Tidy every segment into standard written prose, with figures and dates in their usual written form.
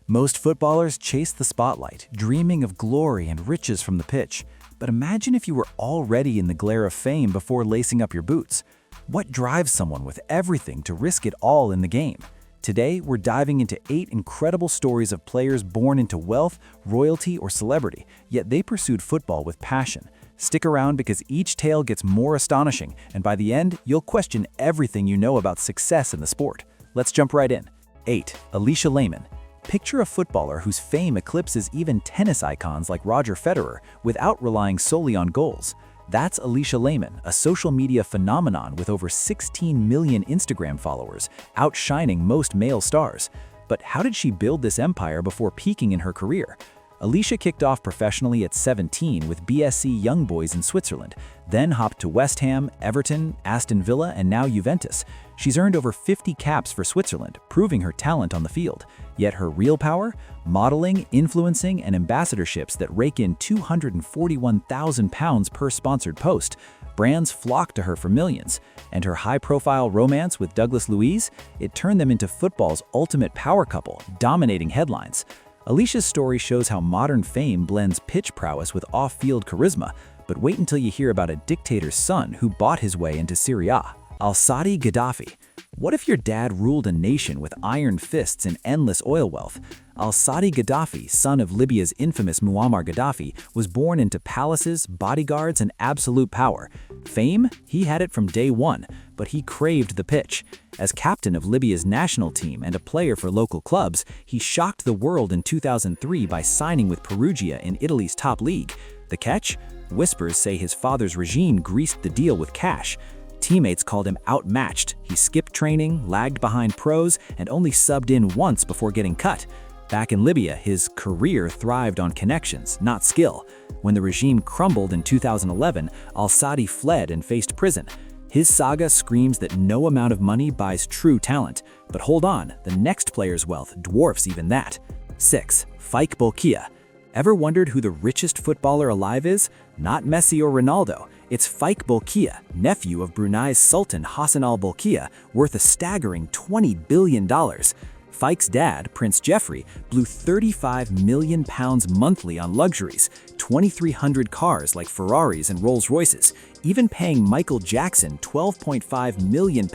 Most footballers chase the spotlight, dreaming of glory and riches from the pitch. But imagine if you were already in the glare of fame before lacing up your boots. What drives someone with everything to risk it all in the game? Today, we're diving into 8 incredible stories of players born into wealth, royalty, or celebrity, yet they pursued football with passion. Stick around because each tale gets more astonishing, and by the end, you'll question everything you know about success in the sport. Let's jump right in. 8. Alicia Lehman. Picture a footballer whose fame eclipses even tennis icons like Roger Federer without relying solely on goals. That's Alicia Lehman, a social media phenomenon with over 16 million Instagram followers, outshining most male stars. But how did she build this empire before peaking in her career? Alicia kicked off professionally at 17 with BSC Young Boys in Switzerland, then hopped to West Ham, Everton, Aston Villa, and now Juventus. She's earned over 50 caps for Switzerland, proving her talent on the field. Yet her real power? Modeling, influencing, and ambassadorships that rake in £241,000 per sponsored post. Brands flock to her for millions. And her high-profile romance with Douglas Luiz? It turned them into football's ultimate power couple, dominating headlines. Alicia's story shows how modern fame blends pitch prowess with off-field charisma, but wait until you hear about a dictator's son who bought his way into Serie A. Al-Saadi Gaddafi. What if your dad ruled a nation with iron fists and endless oil wealth? Al-Saadi Gaddafi, son of Libya's infamous Muammar Gaddafi, was born into palaces, bodyguards, and absolute power. Fame? He had it from day one, but he craved the pitch. As captain of Libya's national team and a player for local clubs, he shocked the world in 2003 by signing with Perugia in Italy's top league. The catch? Whispers say his father's regime greased the deal with cash. Teammates called him outmatched. He skipped training, lagged behind pros, and only subbed in once before getting cut. Back in Libya, his career thrived on connections, not skill. When the regime crumbled in 2011, Al-Saadi fled and faced prison. His saga screams that no amount of money buys true talent. But hold on, the next player's wealth dwarfs even that. 6. Faik Bolkiah. Ever wondered who the richest footballer alive is? Not Messi or Ronaldo. It's Faik Bolkiah, nephew of Brunei's Sultan Hassan al-Bolkiah, worth a staggering $20 billion. Faik's dad, Prince Jeffrey, blew £35 million monthly on luxuries, 2,300 cars like Ferraris and Rolls-Royces, even paying Michael Jackson £12.5 million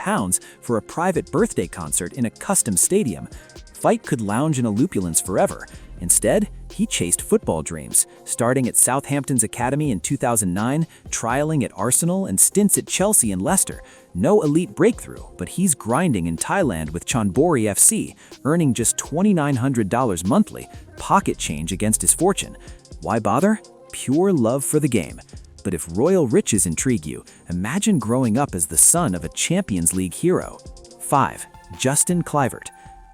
for a private birthday concert in a custom stadium. Faik could lounge in opulence forever. Instead, he chased football dreams, starting at Southampton's academy in 2009, trialing at Arsenal, and stints at Chelsea and Leicester. No elite breakthrough, but he's grinding in Thailand with Chonburi FC, earning just $2,900 monthly, pocket change against his fortune. Why bother? Pure love for the game. But if royal riches intrigue you, imagine growing up as the son of a Champions League hero. 5. Justin Kluivert.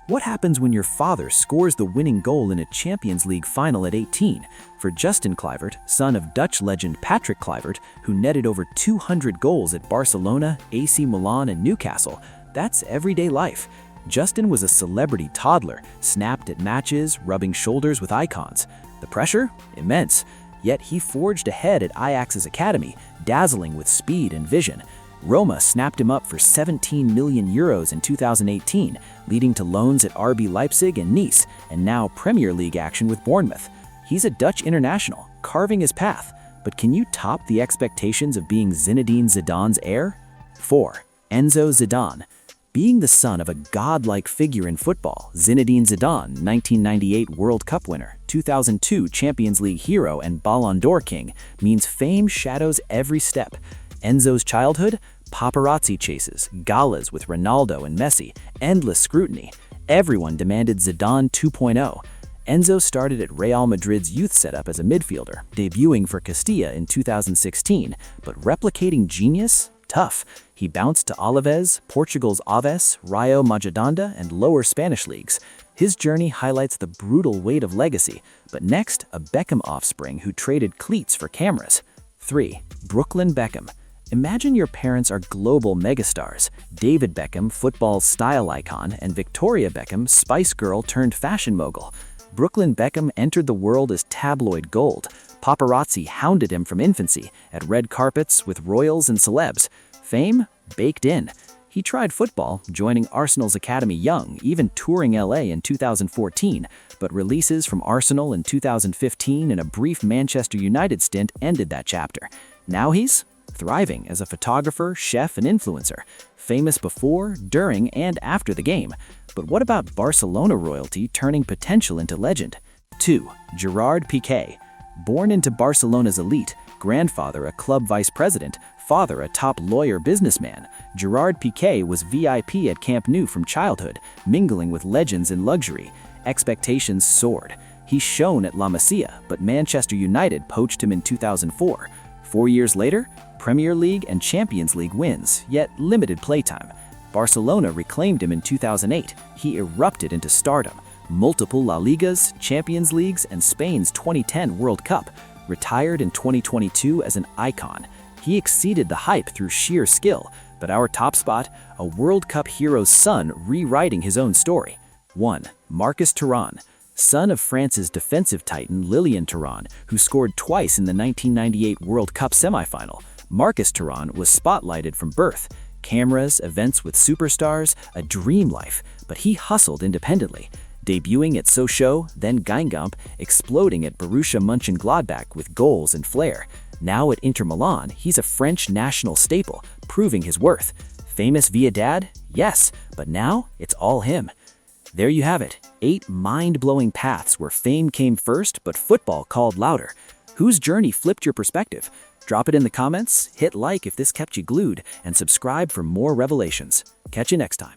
What happens when your father scores the winning goal in a Champions League final at 18? For Justin Kluivert, son of Dutch legend Patrick Kluivert, who netted over 200 goals at Barcelona, AC Milan, and Newcastle, that's everyday life. Justin was a celebrity toddler, snapped at matches, rubbing shoulders with icons. The pressure? Immense. Yet he forged ahead at Ajax's academy, dazzling with speed and vision. Roma snapped him up for €17 million in 2018, leading to loans at RB Leipzig and Nice, and now Premier League action with Bournemouth. He's a Dutch international, carving his path. But can you top the expectations of being Zinedine Zidane's heir? 4. Enzo Zidane. Being the son of a godlike figure in football, Zinedine Zidane, 1998 World Cup winner, 2002 Champions League hero and Ballon d'Or king, means fame shadows every step. Enzo's childhood? Paparazzi chases, galas with Ronaldo and Messi, endless scrutiny. Everyone demanded Zidane 2.0. Enzo started at Real Madrid's youth setup as a midfielder, debuting for Castilla in 2016, but replicating genius? Tough. He bounced to Alaves, Portugal's Aves, Rayo Majadahonda, and lower Spanish leagues. His journey highlights the brutal weight of legacy, but next, a Beckham offspring who traded cleats for cameras. 3. Brooklyn Beckham. Imagine your parents are global megastars. David Beckham, football's style icon, and Victoria Beckham, Spice Girl turned fashion mogul. Brooklyn Beckham entered the world as tabloid gold. Paparazzi hounded him from infancy, at red carpets with royals and celebs. Fame? Baked in. He He tried football, joining Arsenal's academy young, even touring LA in 2014, but releases from Arsenal in 2015 and a brief Manchester United stint ended that chapter. Now he's thriving as a photographer, chef, and influencer, famous before, during, and after the game. But what about Barcelona royalty turning potential into legend? 2. Gerard Piqué. Born into Barcelona's elite, grandfather a club vice president, father a top lawyer businessman, Gerard Piqué was VIP at Camp Nou from childhood, mingling with legends in luxury. Expectations soared. He shone at La Masia, but Manchester United poached him in 2004. 4 years later, Premier League and Champions League wins, yet limited playtime. Barcelona reclaimed him in 2008. He erupted into stardom. Multiple La Ligas, Champions Leagues, and Spain's 2010 World Cup. Retired in 2022 as an icon. He exceeded the hype through sheer skill, but our top spot, a World Cup hero's son rewriting his own story. 1. Marcus Thuram. Son of France's defensive titan Lilian Thuram, who scored twice in the 1998 World Cup semifinal. Marcus Thuram was spotlighted from birth. Cameras, events with superstars, a dream life, but he hustled independently. Debuting at Sochaux, then Guingamp, exploding at Borussia Mönchengladbach with goals and flair. Now at Inter Milan, he's a French national staple, proving his worth. Famous via dad? Yes, but now it's all him. There you have it, 8 mind-blowing paths where fame came first, but football called louder. Whose journey flipped your perspective? Drop it in the comments, hit like if this kept you glued, and subscribe for more revelations. Catch you next time.